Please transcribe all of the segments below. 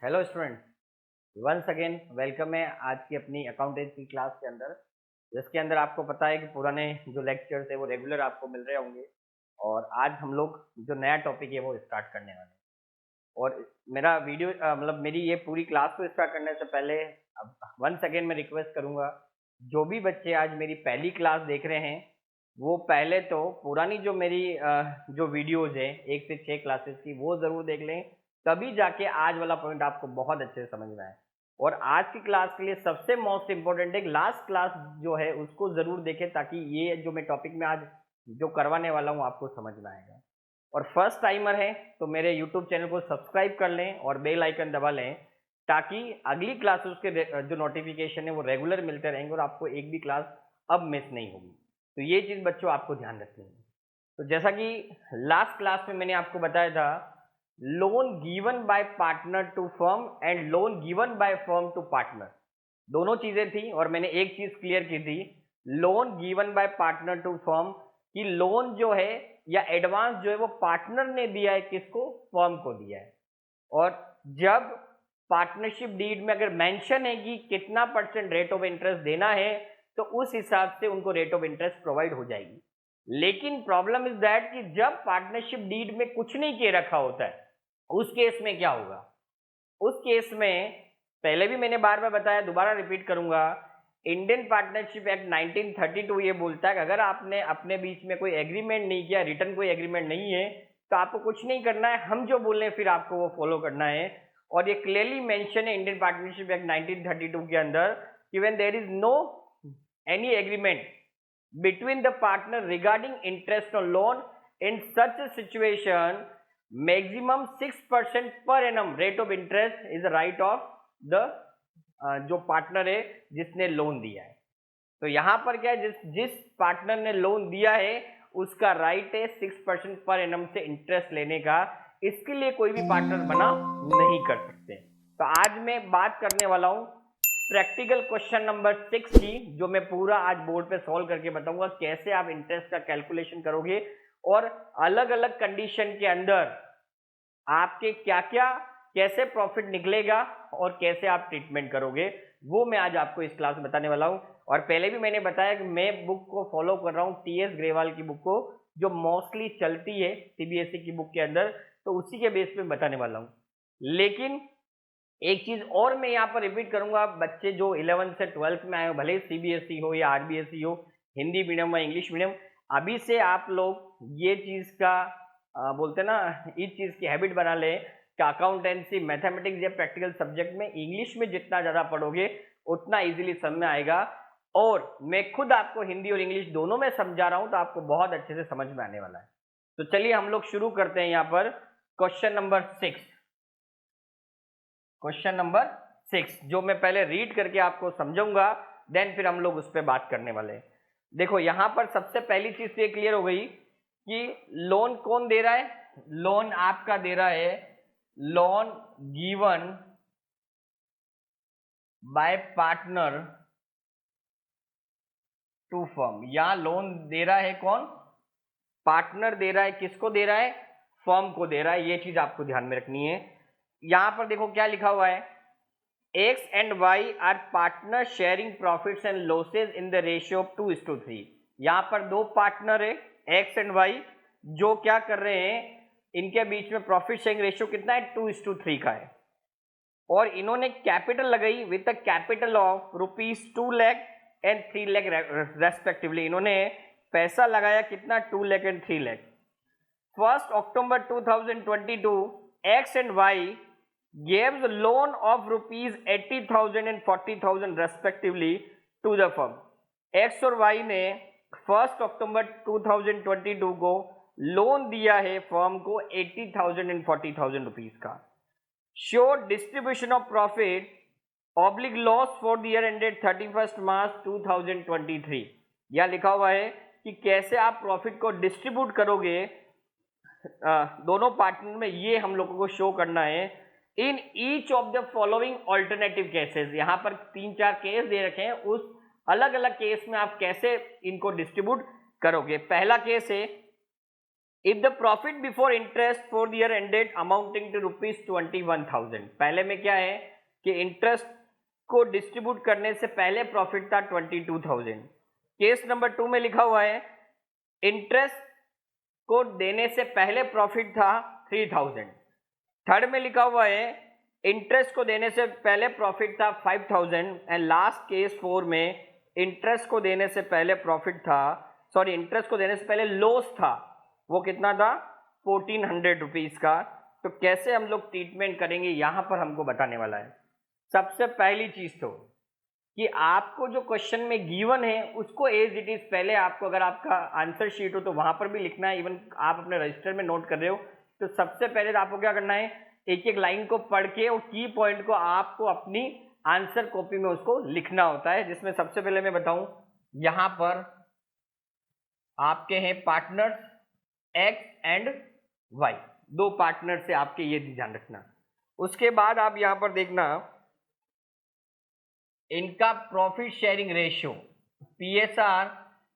Hello student, once again welcome है आज की अपनी अकाउंटेंसी क्लास के अंदर, जिसके अंदर आपको पता है कि पुराने जो लेक्चर्स है वो रेगुलर आपको मिल रहे होंगे। और आज हम लोग जो नया टॉपिक है वो स्टार्ट करने वाले हैं। और मेरा वीडियो मतलब मेरी ये पूरी क्लास को स्टार्ट करने से पहले अब वंस अगेन मैं रिक्वेस्ट करूंगा, जो भी बच्चे आज मेरी पहली क्लास देख रहे हैं वो पहले तो पुरानी जो मेरी जो वीडियोज है 1 से 6 क्लासेस की वो ज़रूर देख लें, तभी जाके आज वाला पॉइंट आपको बहुत अच्छे से समझ में आए। और आज की क्लास के लिए सबसे मोस्ट इम्पोर्टेंट है लास्ट क्लास जो है उसको ज़रूर देखें, ताकि ये जो मैं टॉपिक में आज जो करवाने वाला हूँ आपको समझ में आएगा। और फर्स्ट टाइमर है तो मेरे यूट्यूब चैनल को सब्सक्राइब कर लें और बेल आइकन दबा लें, ताकि अगली क्लासेस के जो नोटिफिकेशन है वो रेगुलर मिलते रहेंगे और आपको एक भी क्लास अब मिस नहीं होगी। तो ये चीज़ बच्चों आपको ध्यान रखनी है। तो जैसा कि लास्ट क्लास में मैंने आपको बताया था, loan given by partner to firm and loan given by firm to partner, दोनों चीजें थी। और मैंने एक चीज क्लियर की थी, loan given by partner to firm, कि लोन जो है या एडवांस जो है वो पार्टनर ने दिया है, किसको? फर्म को दिया है। और जब पार्टनरशिप डीड में अगर मेंशन है कि कितना परसेंट रेट ऑफ इंटरेस्ट देना है, तो उस हिसाब से उनको रेट ऑफ इंटरेस्ट प्रोवाइड हो जाएगी। लेकिन प्रॉब्लम इज दैट कि जब पार्टनरशिप डीड में कुछ नहीं किए रखा होता है, उस केस में क्या होगा? उस केस में पहले भी मैंने बार बार बताया, दोबारा रिपीट करूंगा, इंडियन पार्टनरशिप एक्ट 1932 ये बोलता है कि अगर आपने अपने बीच में कोई एग्रीमेंट नहीं किया, रिटर्न कोई एग्रीमेंट नहीं है, तो आपको कुछ नहीं करना है, हम जो बोल रहे हैं फिर आपको वो फॉलो करना है। और ये क्लियरली मेंशन है इंडियन पार्टनरशिप एक्ट 1932 के अंदर कि when there is no any agreement between the partner regarding interest on loan, in such a situation maximum 6% per annum rate of interest is the right of the जो partner है जिसने loan दिया है। तो यहां पर क्या है, जिस जिस पार्टनर ने लोन दिया है उसका राइट है 6% पर एनम से इंटरेस्ट लेने का। इसके लिए कोई भी पार्टनर मना नहीं कर सकते। तो आज मैं बात करने वाला हूं प्रैक्टिकल क्वेश्चन नंबर 6 की, जो मैं पूरा आज बोर्ड पे सॉल्व करके बताऊंगा कैसे आप इंटरेस्ट का कैलकुलेशन करोगे और अलग अलग कंडीशन के अंदर आपके क्या क्या कैसे प्रॉफिट निकलेगा और कैसे आप ट्रीटमेंट करोगे, वो मैं आज आपको इस क्लास में बताने वाला हूं। और पहले भी मैंने बताया कि मैं बुक को फॉलो कर रहा हूं, टीएस ग्रेवाल की बुक को, जो मोस्टली चलती है सीबीएसई की बुक के अंदर, तो उसी के बेस पे बताने वाला हूं। लेकिन एक चीज और मैं यहाँ पर रिपीट करूंगा, बच्चे जो 11th से 12th में आए हो, भले सीबीएसई हो या आरबीएसई हो, हिंदी मीडियम या इंग्लिश मीडियम, अभी से आप लोग ये चीज का बोलते ना, इस चीज की हैबिट बना ले कि अकाउंटेंसी, मैथमेटिक्स या प्रैक्टिकल सब्जेक्ट में इंग्लिश में जितना ज्यादा पढ़ोगे उतना इजीली समझ में आएगा। और मैं खुद आपको हिंदी और इंग्लिश दोनों में समझा रहा हूं, तो आपको बहुत अच्छे से समझ में आने वाला है। तो चलिए हम लोग शुरू करते हैं यहाँ पर क्वेश्चन नंबर 6। क्वेश्चन नंबर 6 जो मैं पहले रीड करके आपको समझाऊंगा, देन फिर हम लोग उस पर बात करने वाले हैं। देखो यहां पर सबसे पहली चीज तो ये क्लियर हो गई कि लोन कौन दे रहा है। लोन आपका दे रहा है loan given by partner to firm. यहां लोन दे रहा है कौन? पार्टनर दे रहा है। किसको दे रहा है? फर्म को दे रहा है। ये चीज आपको ध्यान में रखनी है। यहां पर देखो क्या लिखा हुआ है, X and Y are partner sharing profits and losses in the ratio of 2:3। यहां पर दो पार्टनर है X and Y, जो क्या कर रहे हैं, इनके बीच में प्रॉफिट शेयरिंग रेशियो कितना है? 2:3 का है। और इन्होंने कैपिटल लगाई with a capital of ₹2 lakh and 3 lakh respectively. इन्होंने पैसा लगाया कितना? 2 lakh and 3 lakh. 1 October 2022 X and Y gave the loan of ₹80,000 and 40,000 respectively to the firm। X और Y ने 1 October 2022 को लोन दिया है फर्म को 80,000 and 40,000 रुपीज का। Show distribution of profit oblique loss for the year ended 31 मार्च 2023। यह लिखा हुआ है कि कैसे आप प्रॉफिट को डिस्ट्रीब्यूट करोगे दोनों पार्टनर में, ये हम लोगों को शो करना है। In each of the following alternative cases, यहां पर 3-4 केस दे रखे हैं, उस अलग अलग केस में आप कैसे इनको डिस्ट्रीब्यूट करोगे। पहला केस है if the profit before interest for the year ended amounting to ₹21,000, पहले में क्या है कि इंटरेस्ट को डिस्ट्रीब्यूट करने से पहले प्रॉफिट था 22,000। केस नंबर 2 में लिखा हुआ है इंटरेस्ट को देने से पहले प्रॉफिट था 3,000। थर्ड में लिखा हुआ है इंटरेस्ट को देने से पहले प्रॉफिट था 5,000 एंड लास्ट केस 4 में इंटरेस्ट को देने से पहले प्रॉफिट था, सॉरी इंटरेस्ट को देने से पहले लॉस था, वो कितना था 1,400 रुपीज का। तो कैसे हम लोग ट्रीटमेंट करेंगे यहां पर हमको बताने वाला है। सबसे पहली चीज तो कि आपको जो क्वेश्चन में गिवन है उसको एज इट इज पहले आपको, अगर आपका आंसर शीट हो तो वहां पर भी लिखना है, इवन आप अपने रजिस्टर में नोट कर रहे हो तो सबसे पहले तो आपको क्या करना है, एक एक लाइन को पढ़ के और की पॉइंट को आपको अपनी आंसर कॉपी में उसको लिखना होता है। जिसमें सबसे पहले मैं बताऊं, यहां पर आपके हैं पार्टनर्स एक्स एंड वाई, दो पार्टनर से आपके ये ध्यान रखना। उसके बाद आप यहां पर देखना इनका profit sharing ratio, PSR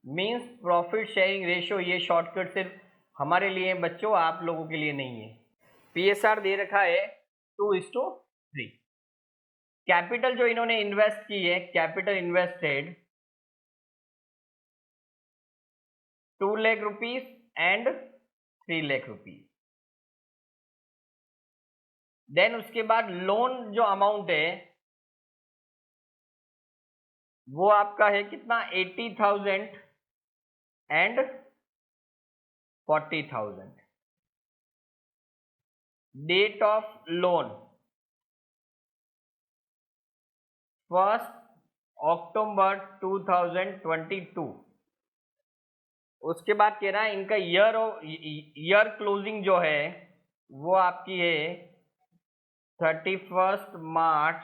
means profit sharing ratio, ये शॉर्टकट सिर्फ हमारे लिए बच्चों, आप लोगों के लिए नहीं है। पीएसआर दे रखा है 2:3। कैपिटल जो इन्होंने इन्वेस्ट की है, capital invested 2 lakh rupees and 3 lakh rupees. Then उसके बाद लोन जो अमाउंट है वो आपका है कितना 80,000 एंड 40,000। डेट ऑफ लोन 1 अक्टूबर 2022। उसके बाद कह रहा है इनका ईयर क्लोजिंग जो है वो आपकी है 31 मार्च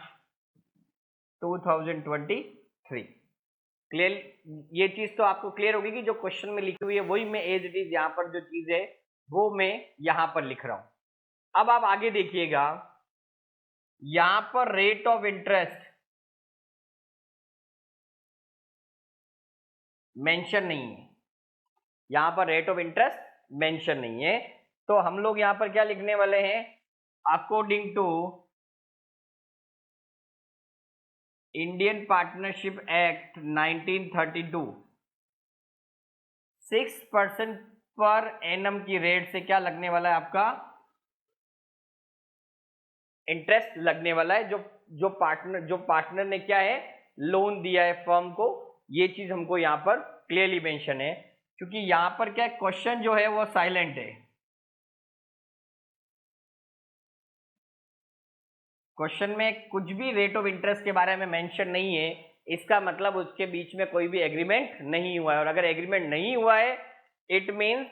2023। क्लियर, ये चीज तो आपको क्लियर होगी कि जो क्वेश्चन में लिखी हुई है वही मैं एज इट इज यहां पर जो चीज है वो मैं यहां पर लिख रहा हूं। अब आप आगे देखिएगा, यहां पर रेट ऑफ इंटरेस्ट मेंशन नहीं है, यहां पर रेट ऑफ इंटरेस्ट मेंशन नहीं है। तो हम लोग यहां पर क्या लिखने वाले हैं, according to Indian partnership act 1932 6% per annum की रेट से क्या लगने वाला है, आपका इंटरेस्ट लगने वाला है। जो पार्टनर ने क्या है, लोन दिया है फर्म को, ये चीज हमको यहां पर क्लियरली मेंशन है। क्योंकि यहां पर क्या क्वेश्चन जो है वो साइलेंट है, क्वेश्चन में कुछ भी रेट ऑफ इंटरेस्ट के बारे में मेंशन नहीं है। इसका मतलब उसके बीच में कोई भी एग्रीमेंट नहीं हुआ है, और अगर एग्रीमेंट नहीं हुआ है इट मींस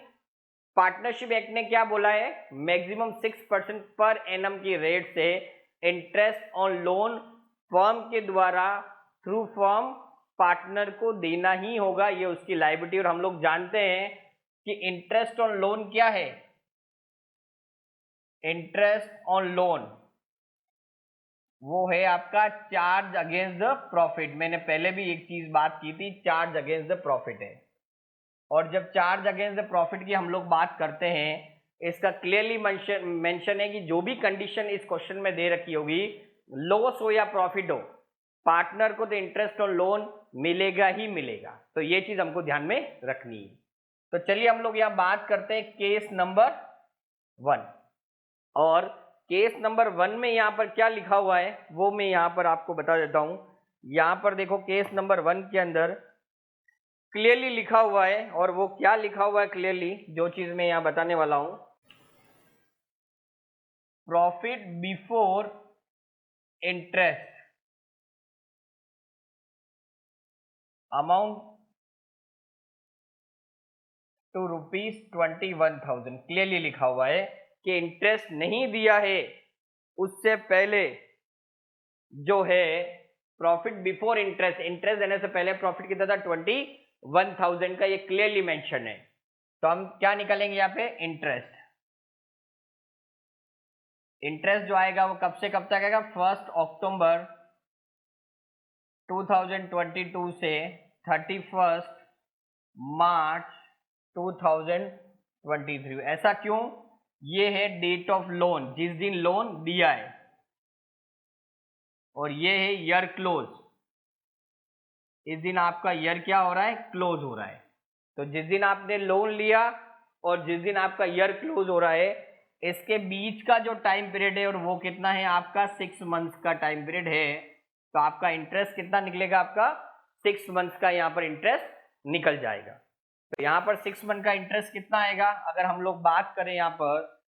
पार्टनरशिप एक्ट ने क्या बोला है, मैक्सिमम 6% पर एनम की रेट से इंटरेस्ट ऑन लोन फर्म के द्वारा थ्रू फर्म पार्टनर को देना ही होगा, ये उसकी लायबिलिटी। और हम लोग जानते हैं कि इंटरेस्ट ऑन लोन क्या है, इंटरेस्ट ऑन लोन वो है आपका चार्ज अगेंस्ट द प्रॉफिट। मैंने पहले भी एक चीज बात की थी, चार्ज अगेंस्ट द प्रॉफिट है। और जब चार्ज अगेंस्ट द प्रॉफिट की हम लोग बात करते हैं, इसका क्लियरली मेंशन है कि जो भी कंडीशन इस क्वेश्चन में दे रखी होगी, लॉस हो या प्रॉफिट हो, पार्टनर को तो इंटरेस्ट ऑन लोन मिलेगा ही मिलेगा। तो ये चीज हमको ध्यान में रखनी है। तो चलिए हम लोग यहां बात करते हैं केस नंबर 1। और केस नंबर 1 में यहां पर क्या लिखा हुआ है वो मैं यहां पर आपको बता देता हूं। यहां पर देखो केस नंबर 1 के अंदर क्लियरली लिखा हुआ है, और वो क्या लिखा हुआ है क्लियरली, जो चीज मैं यहां बताने वाला हूं, profit before interest amount to ₹21,000। Clearly लिखा हुआ है कि इंटरेस्ट नहीं दिया है उससे पहले जो है प्रॉफिट बिफोर इंटरेस्ट, इंटरेस्ट देने से पहले प्रॉफिट कितना था 21,000 का, ये क्लियरली मेंशन है। तो हम क्या निकालेंगे यहाँ पे, इंटरेस्ट। इंटरेस्ट जो आएगा वो कब से कब तक आएगा, 1 अक्टूबर 2022 से 31 मार्च 2023 23। ऐसा क्यों? ये है डेट ऑफ लोन, जिस दिन लोन दिया है, और ये है ईयर क्लोज, इस दिन आपका ईयर क्या हो रहा है? क्लोज हो रहा है। तो जिस दिन आपने लोन लिया और जिस दिन आपका ईयर क्लोज हो रहा है, इसके बीच का जो टाइम पीरियड है और वो कितना है आपका? 6 मंथ्स का टाइम पीरियड है। तो आपका इंटरेस्ट कितना निकलेगा? आपका 6 मंथ्स का यहाँ पर इंटरेस्ट निकल जाएगा। तो यहाँ पर 6 मंथ का इंटरेस्ट कितना आएगा? अगर हम लोग बात करें यहाँ पर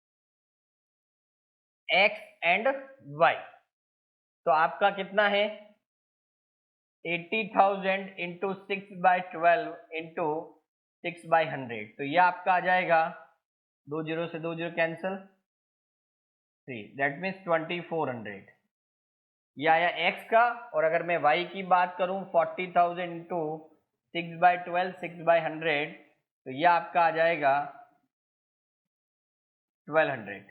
एक्स एंड वाई, तो आपका कितना है? 80,000 इंटू 6/12 इंटू 6/100। तो ये आपका आ जाएगा, 2 जीरो से 2 जीरो कैंसिल, 3, दैट मीन्स 2400। ये आया x का। और अगर मैं y की बात करूं 40,000 इंटू 6/12 6/100, तो ये आपका आ जाएगा 1200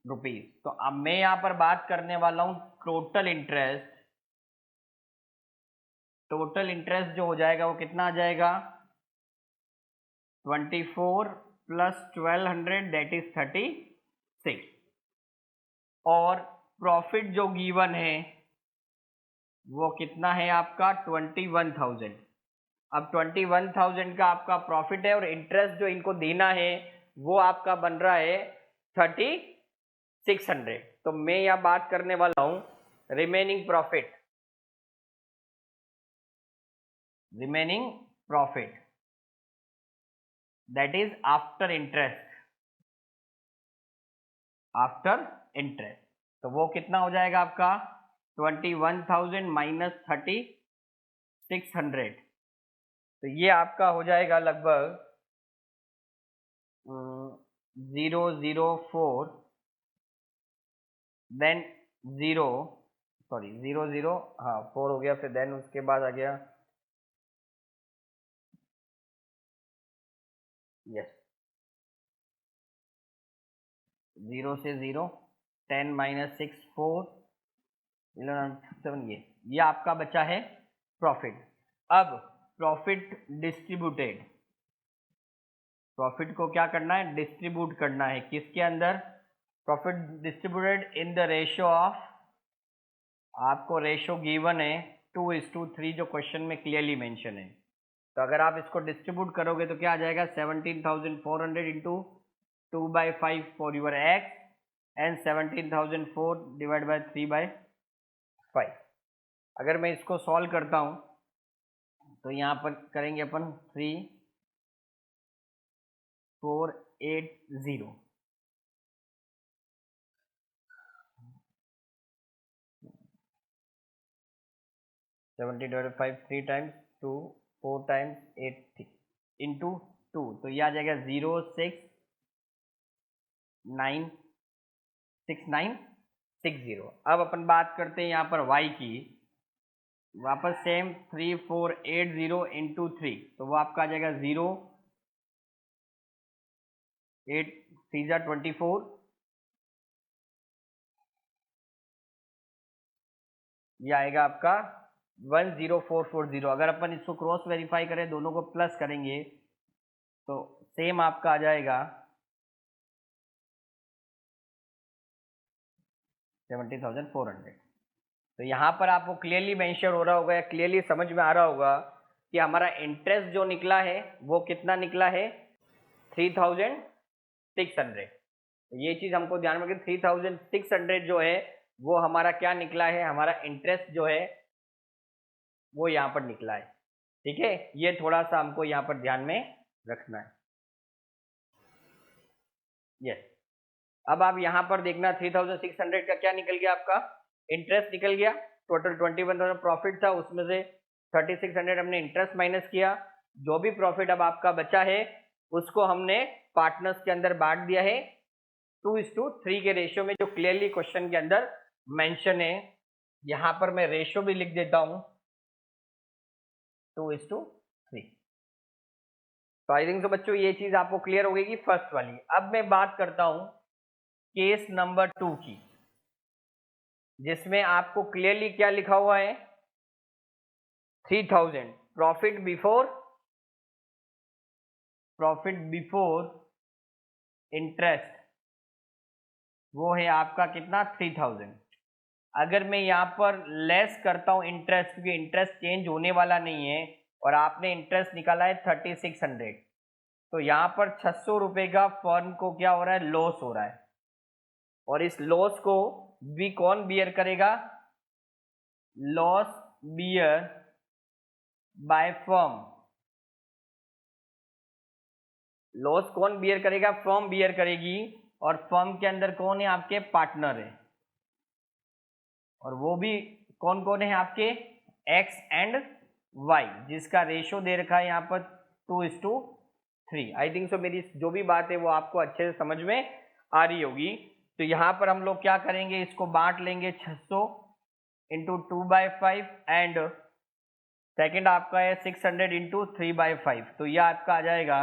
रुपीज। तो अब मैं यहां पर बात करने वाला हूं टोटल इंटरेस्ट। टोटल इंटरेस्ट जो हो जाएगा वो कितना आ जाएगा? 24 प्लस 1200 दैट इज 36। और प्रॉफिट जो गिवन है वो कितना है आपका? 21,000। अब 21,000 का आपका प्रॉफिट है और इंटरेस्ट जो इनको देना है वो आपका बन रहा है 3600। तो मैं यहां बात करने वाला हूं remaining profit. Remaining profit that is after interest. After interest तो वो कितना हो जाएगा आपका? 21,000 माइनस 3600। तो ये आपका हो जाएगा लगभग 004, देन 0, सॉरी 00, हाँ 4 हो गया, फिर देन उसके बाद आ गया यस 0 से 0, 10 माइनस 6 4 11 7, ये आपका बचा है प्रॉफिट। अब प्रॉफिट डिस्ट्रीब्यूटेड, प्रॉफिट को क्या करना है? डिस्ट्रीब्यूट करना है किसके अंदर? Profit distributed in the ratio of, आपको रेशियो गिवन है 2:3 जो क्वेश्चन में क्लियरली मेंशन है। तो अगर आप इसको डिस्ट्रीब्यूट करोगे तो क्या आ जाएगा? 17,400 into 2/5 for your x and 17,004 divide by 3/5। अगर मैं इसको सॉल्व करता हूं तो यहाँ पर करेंगे अपन 3480, 70/5 3 टाइम्स 2 4 टाइम्स 8 इंटू 2, तो ये आ जाएगा 0696960। अब अपन बात करते हैं यहाँ पर y की, वापस सेम 3480 इंटू 3, तो वो आपका आ जाएगा 0 8 3 24, ये आएगा आपका 10440। अगर अपन इसको क्रॉस वेरीफाई करें, दोनों को प्लस करेंगे तो सेम आपका आ जाएगा 70,400। तो यहाँ पर आपको क्लियरली मेंशन हो रहा होगा या क्लियरली समझ में आ रहा होगा कि हमारा इंटरेस्ट जो निकला है वो कितना निकला है? 3,600। ये चीज हमको ध्यान में रखें, 3,600 जो है वो हमारा क्या निकला है? हमारा इंटरेस्ट जो है वो यहाँ पर निकला है। ठीक है, ये थोड़ा सा हमको यहाँ पर ध्यान में रखना है। यस, अब आप यहाँ पर देखना 3,600 का क्या निकल गया? आपका इंटरेस्ट निकल गया। टोटल 21,000 प्रॉफिट था, उसमें से 3,600 हमने इंटरेस्ट माइनस किया। जो भी प्रॉफिट अब आपका बचा है उसको हमने पार्टनर्स के अंदर बांट दिया है 2:3 के रेशियो में, जो क्लियरली क्वेश्चन के अंदर मेंशन है। यहां पर मैं रेशियो भी लिख देता हूं 2:3। तो आई थिंक तो बच्चों ये चीज आपको क्लियर हो गई फर्स्ट वाली। अब मैं बात करता हूं केस नंबर 2 की, जिसमें आपको क्लियरली क्या लिखा हुआ है? 3,000 profit before profit before interest वो है आपका कितना 3000। अगर मैं यहाँ पर लेस करता हूँ इंटरेस्ट, क्योंकि इंटरेस्ट चेंज होने वाला नहीं है और आपने इंटरेस्ट निकाला है 3600, तो यहाँ पर 600 रुपये का फर्म को क्या हो रहा है, लॉस हो रहा है। और इस लॉस को भी कौन बियर करेगा, loss bear by firm. Loss कौन बियर करेगा, फर्म बियर करेगी। और फर्म के अंदर कौन है, आपके पार्टनर है। और वो भी कौन कौन है आपके, एक्स एंड वाई, जिसका रेशो दे रखा है यहाँ पर 2:3। आई थिंक सो मेरी जो भी बात है वो आपको अच्छे से समझ में आ रही होगी। तो यहाँ पर हम लोग क्या करेंगे, इसको बांट लेंगे 600 इंटू 2/5 एंड सेकेंड आपका है 600 इंटू 3/5। तो यह आपका आ जाएगा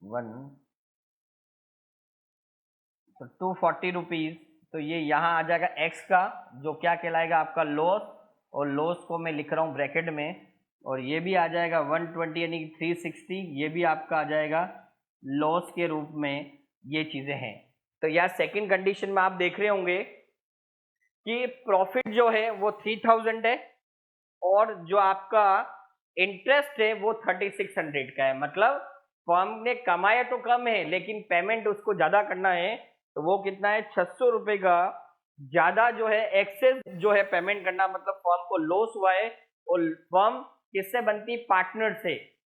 1 तो 240 रुपीज। तो ये यहाँ आ जाएगा एक्स का, जो क्या कहलाएगा आपका लॉस, और लॉस को मैं लिख रहा हूँ ब्रैकेट में। और ये भी आ जाएगा 120 यानी कि 360, ये भी आपका आ जाएगा लॉस के रूप में। ये चीजें हैं। तो यार सेकंड कंडीशन में आप देख रहे होंगे कि प्रॉफिट जो है वो 3000 है और जो आपका इंटरेस्ट है वो 3600 का है। मतलब फर्म ने कमाया तो कम है लेकिन पेमेंट उसको ज्यादा करना है, तो वो कितना है, 600 रुपए का ज्यादा जो है एक्सेस जो है पेमेंट करना। मतलब फर्म को लॉस हुआ है और फर्म किससे बनती, पार्टनर से।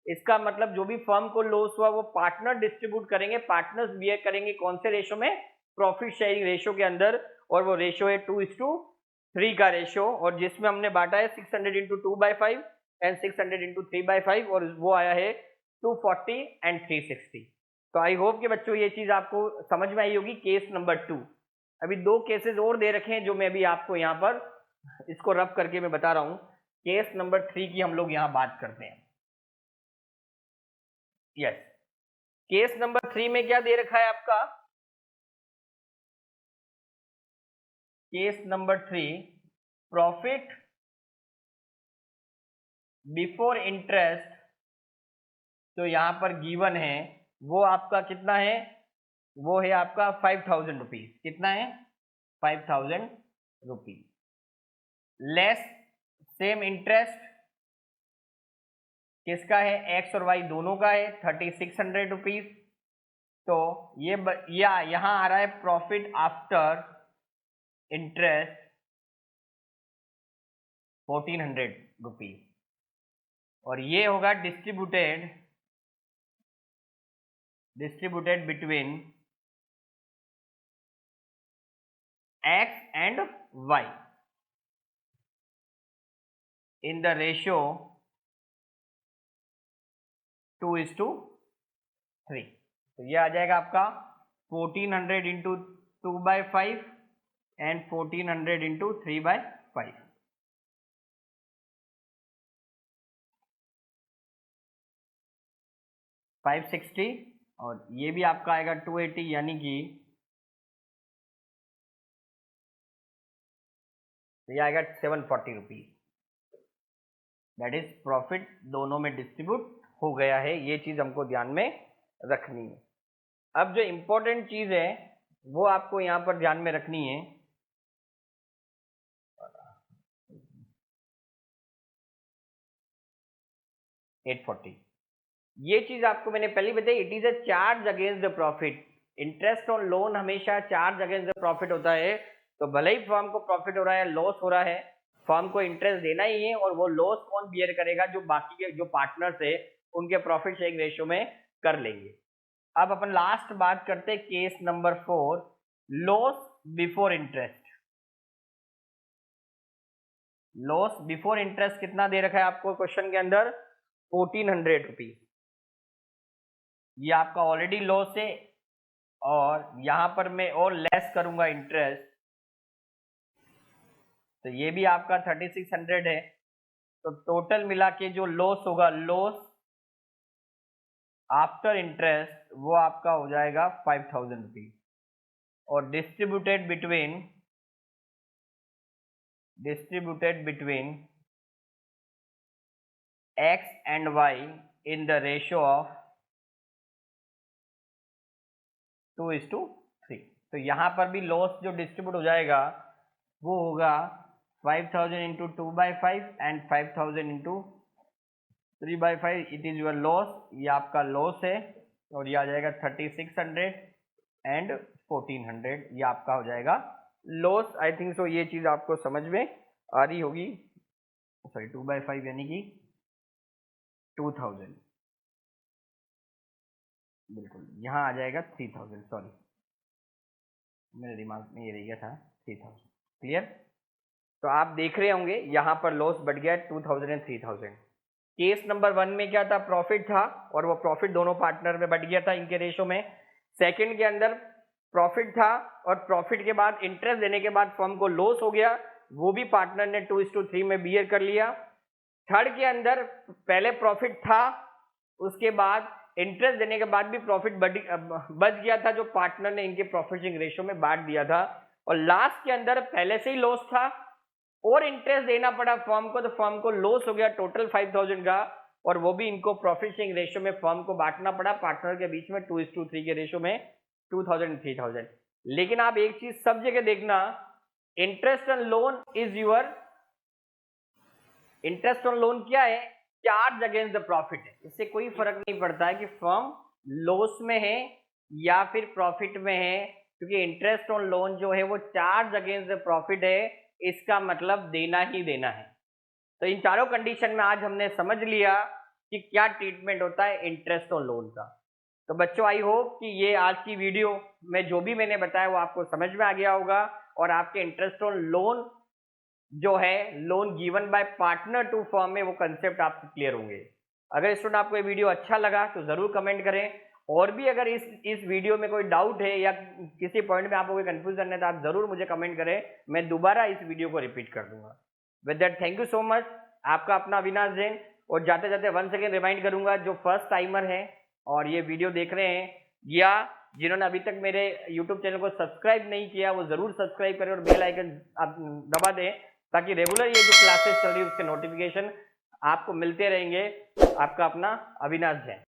इसका मतलब जो भी फर्म को लॉस हुआ वो पार्टनर डिस्ट्रीब्यूट करेंगे, पार्टनर्स बियर करेंगे कौन से रेशो में, प्रॉफिट शेयरिंग रेशो के अंदर। और वो रेशो है 2:3 का रेशो, और जिसमें हमने बांटा है 600 इंटू 2/5 एंड 600 इंटू 3/5, और वो आया है 240 एंड 360। तो आई होप कि बच्चों ये चीज आपको समझ में आई होगी। Case number 2। अभी 2 केसेस और दे रखे हैं जो मैं अभी आपको यहाँ पर इसको रब करके मैं बता रहा हूँ। केस नंबर 3 की हम लोग यहाँ बात करते हैं। यस, केस नंबर 3 में क्या दे रखा है आपका, case number 3 profit before interest तो यहाँ पर गिवन है वो आपका कितना है, वो है आपका 5000 रुपीज। कितना है, 5000 रुपीज लेस सेम इंटरेस्ट किसका है, एक्स और वाई दोनों का है 3600 रुपीज। तो ये यहाँ आ रहा है प्रॉफिट आफ्टर इंटरेस्ट 1400 रुपीज, और ये होगा distributed between X and Y in the ratio 2:3। तो ये आ जाएगा आपका 1400 इंटू 2/5 एंड 1400 इंटू 3/5। 560, और ये भी आपका आएगा 280, यानी कि ये आएगा 740 रुपीज। दैट इज प्रॉफिट दोनों में डिस्ट्रीब्यूट हो गया है। ये चीज हमको ध्यान में रखनी है। अब जो इंपॉर्टेंट चीज है वो आपको यहां पर ध्यान में रखनी है। ये चीज आपको मैंने पहले बताई, it is a charge against the profit. Interest on loan हमेशा चार्ज अगेंस्ट द प्रॉफिट होता है। तो भले ही फर्म को प्रॉफिट हो रहा है, लॉस हो रहा है, फर्म को इंटरेस्ट देना ही है, और वो लॉस कौन बियर करेगा, जो बाकी के जो पार्टनर्स है उनके प्रॉफिट शेयरिंग रेशियो में कर लेंगे। अब अपन लास्ट बात करते हैं case number 4, loss before interest. Loss before interest कितना दे रखा है आपको क्वेश्चन के अंदर, 1400 रुपीज। ये आपका ऑलरेडी लॉस है, और यहां पर मैं और लेस करूंगा इंटरेस्ट, तो ये भी आपका 3600 है। तो टोटल मिला के जो लॉस होगा, लॉस आफ्टर इंटरेस्ट, वो आपका हो जाएगा 5000 रुपीज, और distributed between x and y in the ratio of 2:3। तो यहाँ पर भी लॉस जो डिस्ट्रीब्यूट हो जाएगा वो होगा 5000 into 2/5 and 5000 into 3/5। It is your loss, ये आपका लॉस है। और ये आ जाएगा 3600 एंड 1400, ये आपका हो जाएगा लॉस। आई थिंक सो ये चीज आपको समझ में आ रही होगी। सॉरी 2/5 यानी कि 2000, बिल्कुल यहाँ आ जाएगा 3000। सॉरी मेरे दिमाग में ये रह गया था 3000। क्लियर? तो आप देख रहे होंगे यहाँ पर लॉस बढ़ गया 2000 एंड 3000। केस नंबर 1 में क्या था, प्रॉफिट था और वो प्रॉफिट दोनों पार्टनर में बढ़ गया था इनके रेशो में। सेकंड के अंदर प्रॉफिट था और प्रॉफिट के बाद इंटरेस्ट देने के बाद फर्म को लॉस हो गया, वो भी पार्टनर ने 2:3 में बियर कर लिया। थर्ड के अंदर पहले प्रॉफिट था, उसके बाद इंटरेस्ट देने के बाद भी प्रॉफिट बच गया था जो पार्टनर ने इनके प्रॉफिट शेयरिंग रेशो में बांट दिया था। और लास्ट के अंदर पहले से ही लॉस था और इंटरेस्ट देना पड़ा फर्म को, तो फर्म को लॉस हो गया टोटल 5000 का, और वो भी इनको प्रॉफिट शेयरिंग रेशो में फर्म को बांटना पड़ा पार्टनर के बीच में 2:3 के रेशो में 2000 3000। लेकिन आप एक चीज सब जगह देखना, interest on loan is your, interest on loan क्या है, चार्ज अगेंस्ट द प्रॉफिट है। इससे कोई फर्क नहीं पड़ता है कि फर्म लॉस में है या फिर प्रॉफिट में है, क्योंकि इंटरेस्ट ऑन लोन जो है वो चार्ज अगेंस्ट द प्रॉफिट है, इसका मतलब देना ही देना है। तो इन चारों कंडीशन में आज हमने समझ लिया कि क्या ट्रीटमेंट होता है इंटरेस्ट ऑन लोन का। तो बच्चों आई होप कि ये आज की वीडियो में जो भी मैंने बताया वो आपको समझ में आ गया होगा और आपके इंटरेस्ट ऑन लोन जो है, loan given by partner to firm में, वो कंसेप्ट आपको क्लियर होंगे। अगर स्टूडेंट आपको ये वीडियो अच्छा लगा तो जरूर कमेंट करें, और भी अगर इस वीडियो में कोई डाउट है या किसी पॉइंट में आपको कोई कंफ्यूजन है तो आप जरूर मुझे कमेंट करें, मैं दोबारा इस वीडियो को रिपीट कर दूंगा। With that thank you so much, आपका अपना अविनाश जैन। और जाते जाते वंस अगेन रिमाइंड करूंगा, जो फर्स्ट टाइमर है और ये वीडियो देख रहे हैं या जिन्होंने अभी तक मेरे यूट्यूब चैनल को सब्सक्राइब नहीं किया, वो जरूर सब्सक्राइब करें और बेल आइकन दबा दें, ताकि रेगुलर ये जो क्लासेस चल रही है उसके नोटिफिकेशन आपको मिलते रहेंगे। आपका अपना अविनाश जैन।